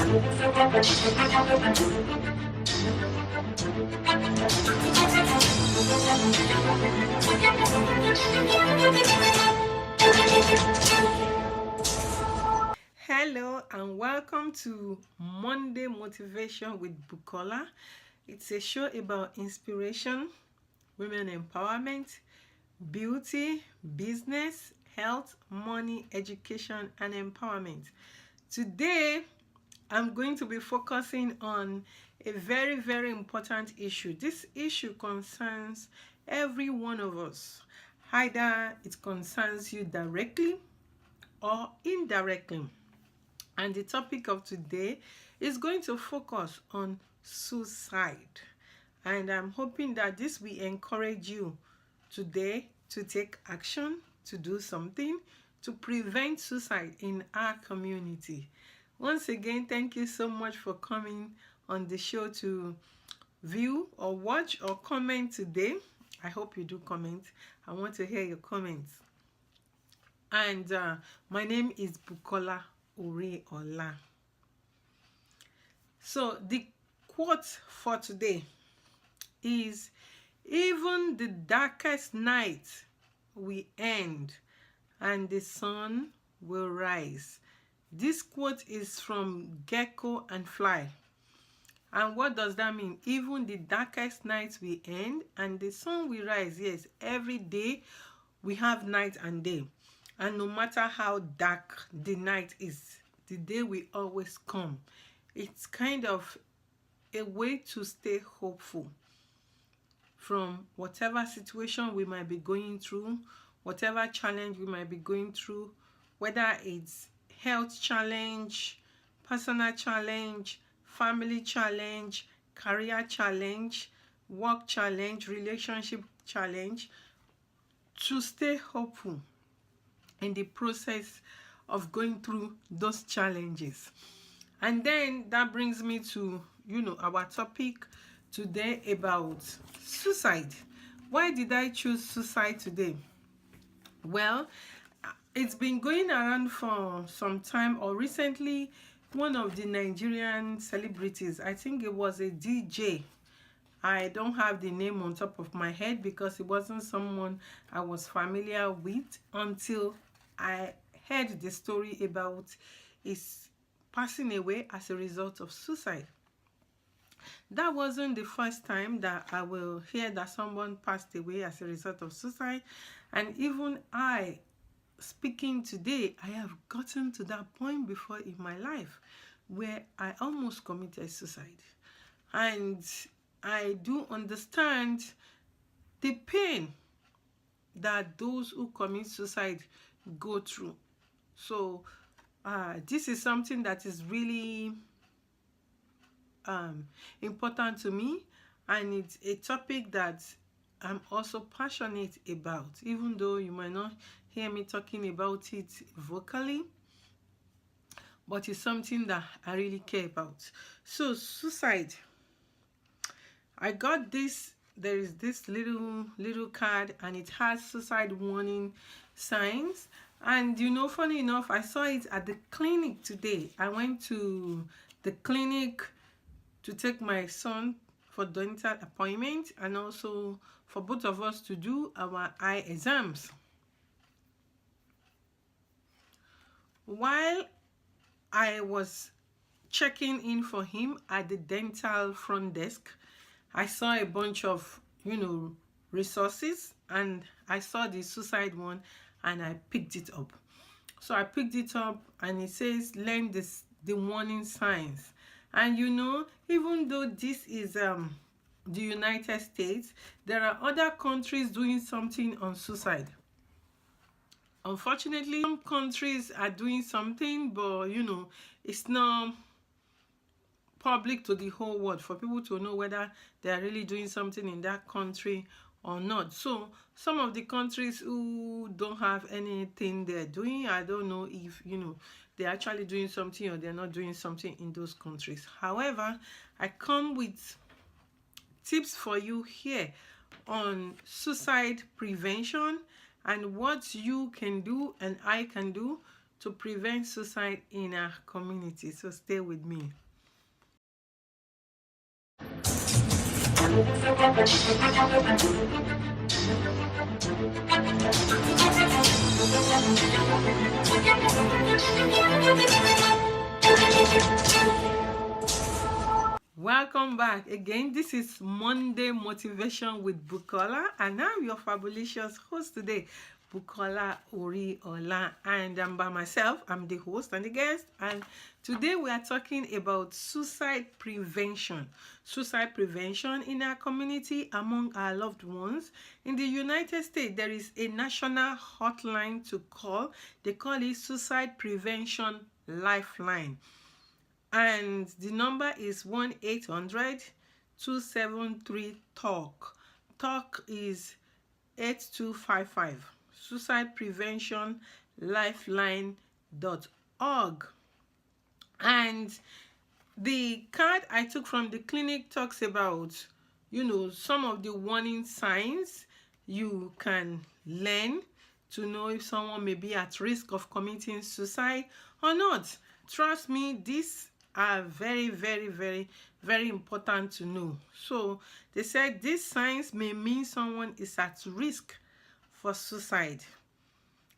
Hello and welcome to Monday Motivation with Bukola. It's a show about inspiration, women empowerment, beauty, business, health, money, education, and empowerment. Today, I'm going to be focusing on a very, very important issue. This issue concerns every one of us. Either it concerns you directly or indirectly. And the topic of today is going to focus on suicide. And I'm hoping that this will encourage you today to take action, to do something to prevent suicide in our community. Once again, thank you so much for coming on the show to view or watch or comment today. I hope you do comment. I want to hear your comments. And my name is Bukola Oriola. So the quote for today is, even the darkest night will end and the sun will rise. This quote is from Gecko and Fly. And what does that mean? Even the darkest night will end and the sun will rise. Yes, every day we have night and day. And no matter how dark the night is, the day will always come. It's kind of a way to stay hopeful from whatever situation we might be going through, whatever challenge we might be going through, whether it's health challenge, personal challenge, family challenge, career challenge, work challenge, relationship challenge, to stay hopeful in the process of going through those challenges. And then that brings me to, our topic today about suicide. Why did I choose suicide today? Well, it's been going around for some time, or recently one of the Nigerian celebrities, I think it was a DJ. I don't have the name on top of my head because it wasn't someone I was familiar with until I heard the story about his passing away as a result of suicide. That wasn't the first time that I will hear that someone passed away as a result of suicide. And even I, speaking today, I have gotten to that point before in my life where I almost committed suicide. And I do understand the pain that those who commit suicide go through. So this is something that is really important to me, and it's a topic that I'm also passionate about, even though you might not hear me talking about it vocally, but it's something that I really care about. So suicide, I got this. There is this little card, and it has suicide warning signs. And funny enough, I saw it at the clinic today. I went to the clinic to take my son for dental appointment, and also for both of us to do our eye exams. While I was checking in for him at the dental front desk, I saw a bunch of resources, and I saw the suicide one, and I picked it up. So I picked it up, and it says learn the warning signs. And even though this is the United States, there are other countries doing something on suicide. Unfortunately, some countries are doing something, but it's not public to the whole world for people to know whether they are really doing something in that country or not. So some of the countries who don't have anything they're doing, I don't know if they're actually doing something or they're not doing something in those countries. However, I come with tips for you here on suicide prevention and what you can do and I can do to prevent suicide in our community. So stay with me. Welcome back again. This is Monday Motivation with Bukola, and I'm your fabulous host today, Bukola Oriola, and I'm by myself. I'm the host and the guest, and today we are talking about suicide prevention. Suicide prevention in our community among our loved ones. In the United States, there is a national hotline to call. They call it Suicide Prevention Lifeline. And the number is 1-800-273-TALK. TALK is 8255. Suicide Prevention Lifeline.org. And the card I took from the clinic talks about, some of the warning signs you can learn to know if someone may be at risk of committing suicide or not. Trust me, these are very, very, very, very important to know. So they said these signs may mean someone is at risk for suicide.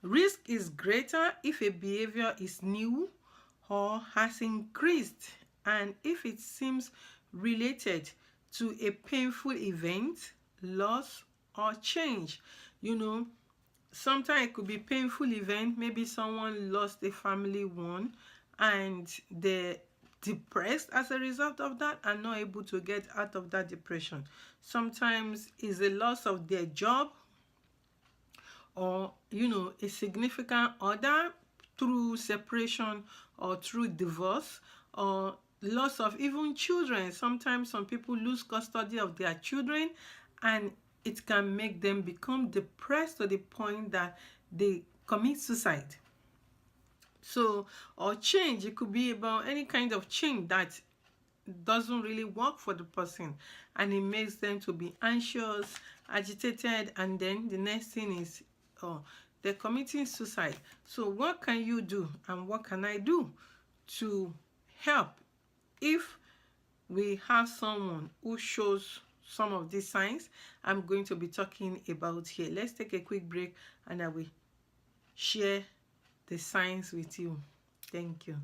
Risk is greater if a behavior is new or has increased, and if it seems related to a painful event, loss, or change. Sometimes it could be painful event. Maybe someone lost a family one and they're depressed as a result of that and not able to get out of that depression. Sometimes it's a loss of their job, or a significant other through separation or through divorce, or loss of even children. Sometimes some people lose custody of their children, and it can make them become depressed to the point that they commit suicide. So, or change, it could be about any kind of change that doesn't really work for the person, and it makes them to be anxious, agitated, and then the next thing is, they're committing suicide. So what can you do, and what can I do to help if we have someone who shows some of these signs I'm going to be talking about here? Let's take a quick break and I will share the signs with you. Thank you.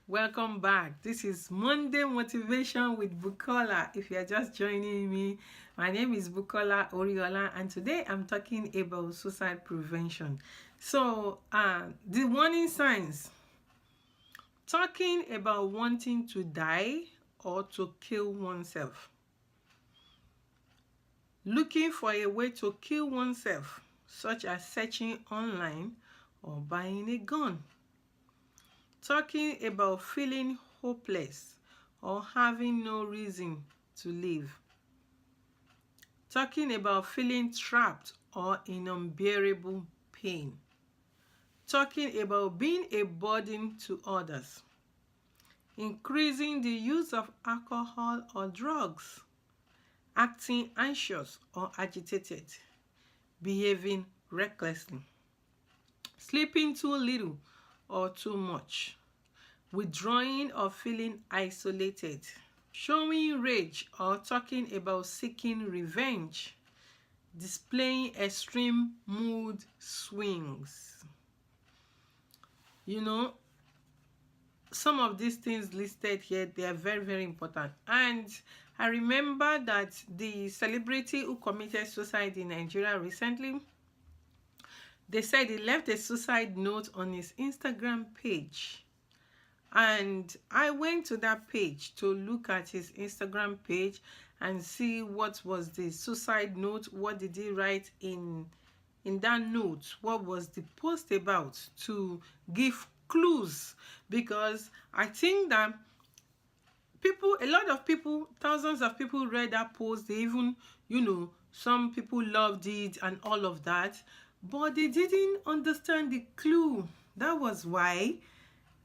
Welcome back. This is Monday Motivation with Bukola. If you are just joining me, my name is Bukola Oriola, and today I'm talking about suicide prevention. So, the warning signs. Talking about wanting to die or to kill oneself. Looking for a way to kill oneself, such as searching online or buying a gun. Talking about feeling hopeless or having no reason to live. Talking about feeling trapped or in unbearable pain. Talking about being a burden to others. Increasing the use of alcohol or drugs. Acting anxious or agitated. Behaving recklessly. Sleeping too little or too much. Withdrawing or feeling isolated. Showing rage or talking about seeking revenge. Displaying extreme mood swings. Some of these things listed here, they are very, very important. And I remember that the celebrity who committed suicide in Nigeria recently, they said he left a suicide note on his Instagram page. And I went to that page to look at his Instagram page and see what was the suicide note. What did he write in that note? What was the post about, to give clues? Because I think that a lot of people, thousands of people read that post. They even, some people loved it and all of that, but they didn't understand the clue That was why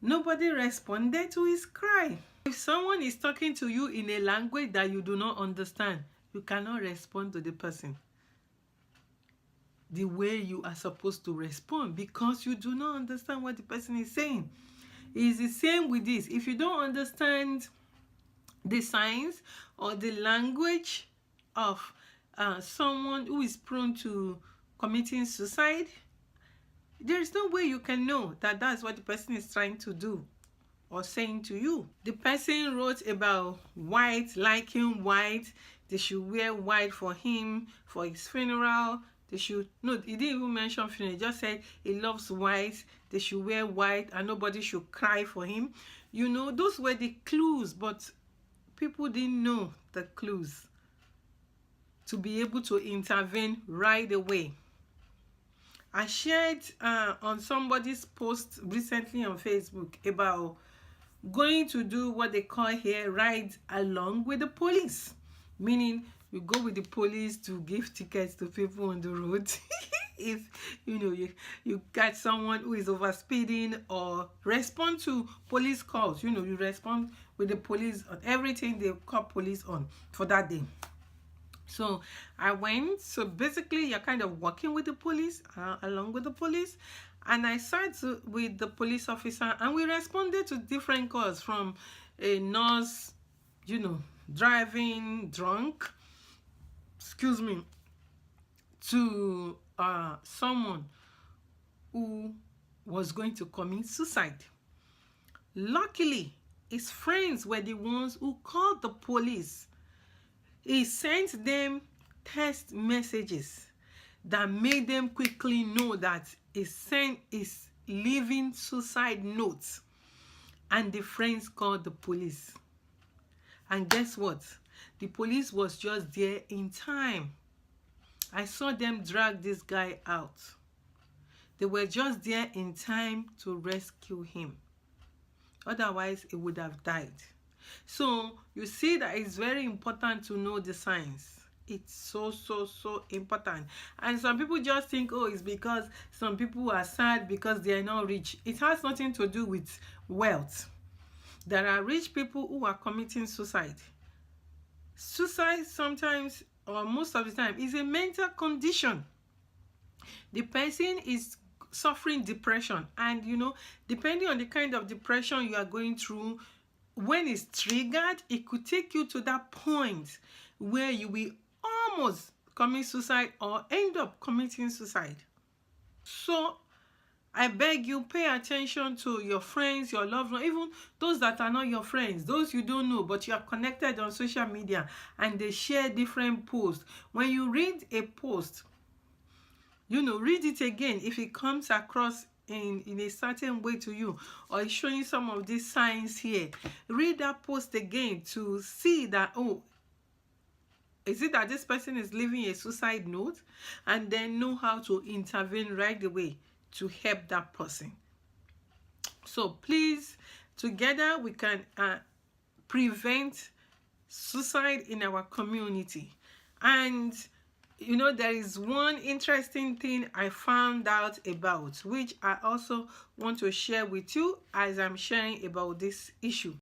nobody responded to his cry. If someone is talking to you in a language that you do not understand, you cannot respond to the person the way you are supposed to respond, because you do not understand what the person is saying. It's the same with this. If you don't understand the signs or the language of someone who is prone to committing suicide, there is no way you can know that that's what the person is trying to do or saying to you. The person wrote about white, liking white. They should wear white for him, for his funeral. They should, no, he didn't even mention funeral. He just said he loves white. They should wear white and nobody should cry for him. You know, those were the clues, but people didn't know the clues to be able to intervene right away. I shared on somebody's post recently on Facebook about going to do what they call here ride along with the police, meaning you go with the police to give tickets to people on the road. If you know you catch someone who is over speeding, or respond to police calls, you know, you respond with the police on everything they call police on for that day. So I went. So basically you're kind of working with the police, along with the police, and I sat with the police officer, and we responded to different calls, from a nurse, you know, driving drunk, excuse me, to someone who was going to commit suicide. Luckily, his friends were the ones who called the police. He sent them text messages that made them quickly know that he sent his leaving suicide notes, and the friends called the police. And guess what? The police was just there in time. I saw them drag this guy out. They were just there in time to rescue him. Otherwise, he would have died. So you see that it's very important to know the signs. It's so important. And some people just think, oh, it's because some people are sad because they are not rich. It has nothing to do with wealth. There are rich people who are committing suicide. Suicide sometimes, or most of the time, is a mental condition. The person is suffering depression, and you know, depending on the kind of depression you are going through, when it's triggered, it could take you to that point where you will almost commit suicide or end up committing suicide. So I beg you, pay attention to your friends, your loved ones, even those that are not your friends, those you don't know, but you are connected on social media and they share different posts. When you read a post, you know, read it again if it comes across in a certain way to you, or is showing some of these signs here. Read that post again to see that, oh, is it that this person is leaving a suicide note? And then know how to intervene right away to help that person. So please, together we can prevent suicide in our community. And you know, there is one interesting thing I found out about, which I also want to share with you as I'm sharing about this issue.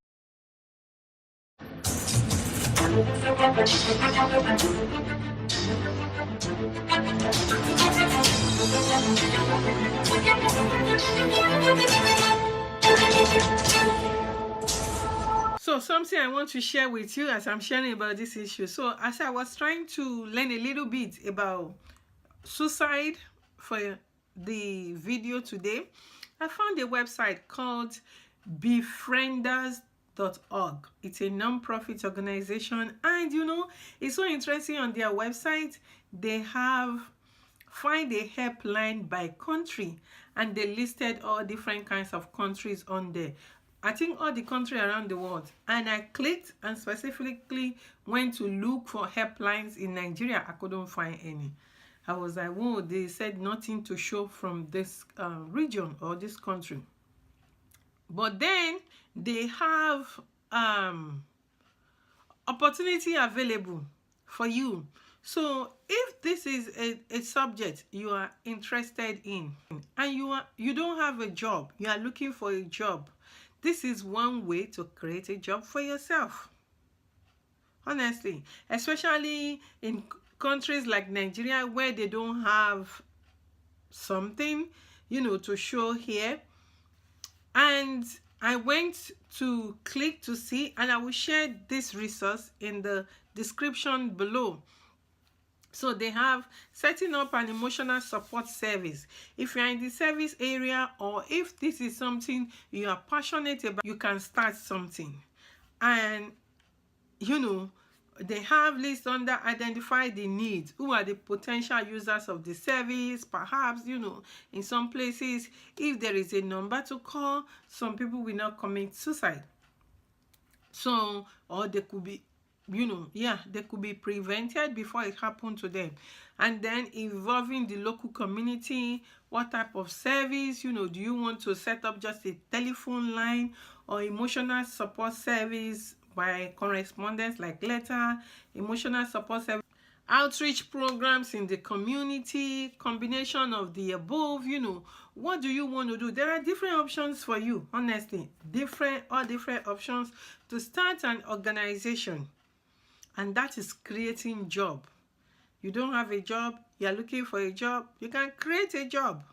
So something I want to share with you as I'm sharing about this issue. So as I was trying to learn a little bit about suicide for the video today, I found a website called befriendus.org. It's a non-profit organization, and you know, it's so interesting. On their website they have find a helpline by country, and they listed all different kinds of countries on there. I think all the country around the world. And I clicked and specifically went to look for helplines in Nigeria. I couldn't find any. I was like, whoa, they said nothing to show from this region or this country. But then they have opportunity available for you. So if this is a subject you are interested in, and you don't have a job, you are looking for a job, this is one way to create a job for yourself. Honestly, especially in countries like Nigeria where they don't have something, to show here. And I went to click to see, and I will share this resource in the description below. So they have setting up an emotional support service. If you're in the service area, or if this is something you are passionate about, you can start something. And they have lists under identify the needs. Who are the potential users of the service? Perhaps, in some places, if there is a number to call, some people will not commit suicide. So, or they could be, they could be prevented before it happened to them. And then involving the local community. What type of service, do you want to set up just a telephone line or emotional support service by correspondence like letter, emotional support service, outreach programs in the community, combination of the above? What do you want to do? There are different options for you, honestly, different options to start an organization. And that is creating job. You don't have a job, you're looking for a job, you can create a job.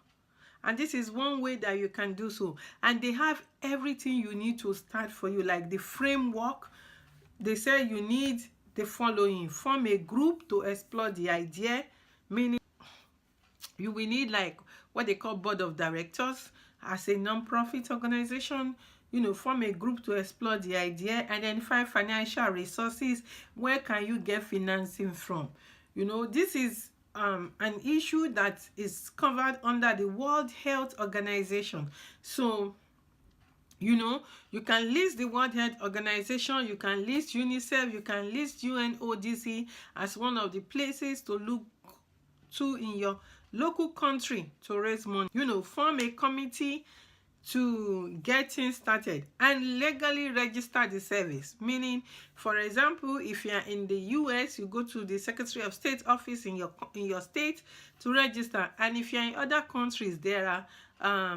And this is one way that you can do so. And they have everything you need to start for you, like the framework. They say you need the following: form a group to explore the idea, meaning you will need like what they call board of directors as a non-profit organization. Form a group to explore the idea, identify financial resources. Where can you get financing from? This is an issue that is covered under the World Health Organization. So you can list the World Health Organization, you can list UNICEF, you can list UNODC as one of the places to look to in your local country to raise money. Form a committee to get things started and legally register the service. Meaning, for example, if you are in the US, you go to the Secretary of State office in your state to register. And if you are in other countries, there are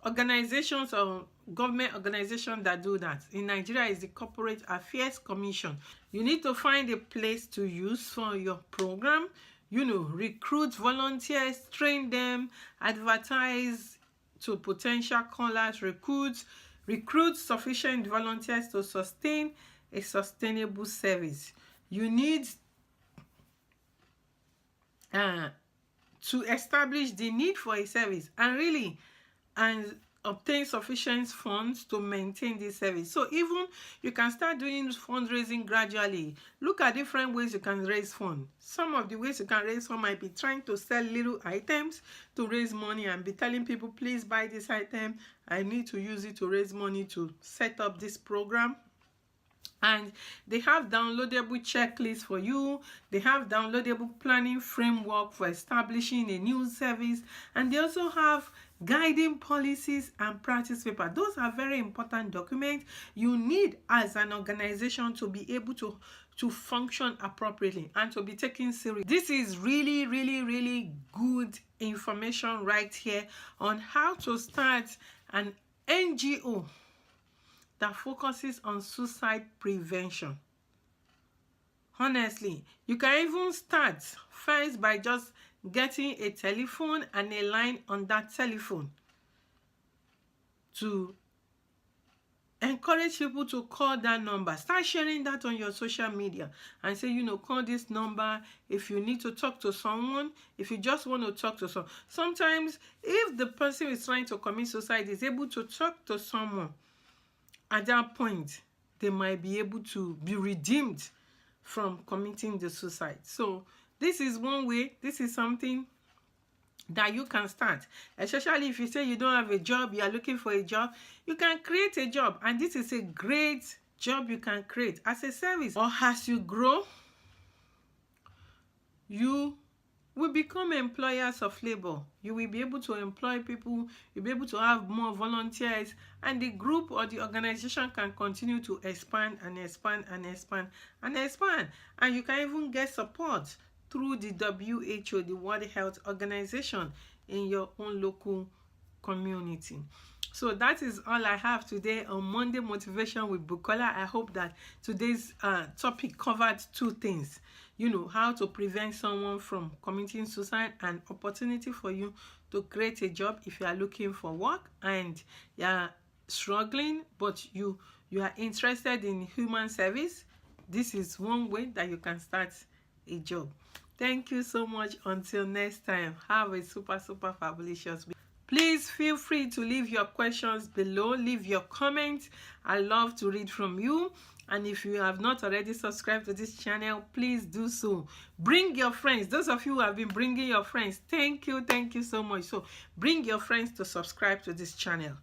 organizations or government organizations that do that. In Nigeria is the Corporate Affairs Commission. You need to find a place to use for your program. Recruit volunteers, train them, advertise to potential callers, recruit sufficient volunteers to sustain a sustainable service. You need to establish the need for a service and obtain sufficient funds to maintain this service. So even you can start doing fundraising gradually. Look at different ways you can raise funds. Some of the ways you can raise funds might be trying to sell little items to raise money and be telling people, please buy this item, I need to use it to raise money to set up this program. And they have downloadable checklists for you. They have downloadable planning framework for establishing a new service. And they also have guiding policies and practice paper. Those are very important documents you need as an organization to be able to function appropriately and to be taken serious. This is really, really, really good information right here on how to start an NGO that focuses on suicide prevention. Honestly, you can even start first by just getting a telephone and a line on that telephone to encourage people to call that number. Start sharing that on your social media and say, call this number if you need to talk to someone, if you just want to talk to someone. Sometimes if the person is trying to commit suicide is able to talk to someone, at that point they might be able to be redeemed from committing the suicide. So this is one way. This is something that you can start, especially if you say you don't have a job, you are looking for a job. You can create a job, and this is a great job you can create as a service. Or as you grow, you we become employers of labor. You will be able to employ people, you'll be able to have more volunteers, and the group or the organization can continue to expand and expand and expand and expand. And you can even get support through the WHO, the World Health Organization, in your own local community. So that is all I have today on Monday Motivation with Bukola. I hope that today's topic covered two things. You know, how to prevent someone from committing suicide, and opportunity for you to create a job if you are looking for work and you are struggling, but you are interested in human service. This is one way that you can start a job. Thank you so much. Until next time, have a super fabulous week. Please feel free to leave your questions below, leave your comments. I love to read from you. And if you have not already subscribed to this channel, please do so. Bring your friends. Those of you who have been bringing your friends, thank you so much. So bring your friends to subscribe to this channel.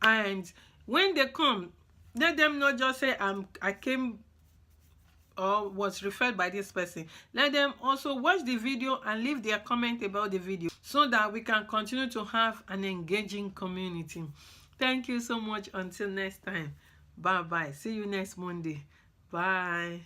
And when they come, let them not just say I came or was referred by this person. Let them also watch the video and leave their comment about the video, so that we can continue to have an engaging community. Thank you so much. Until next time, bye bye. See you next Monday. Bye.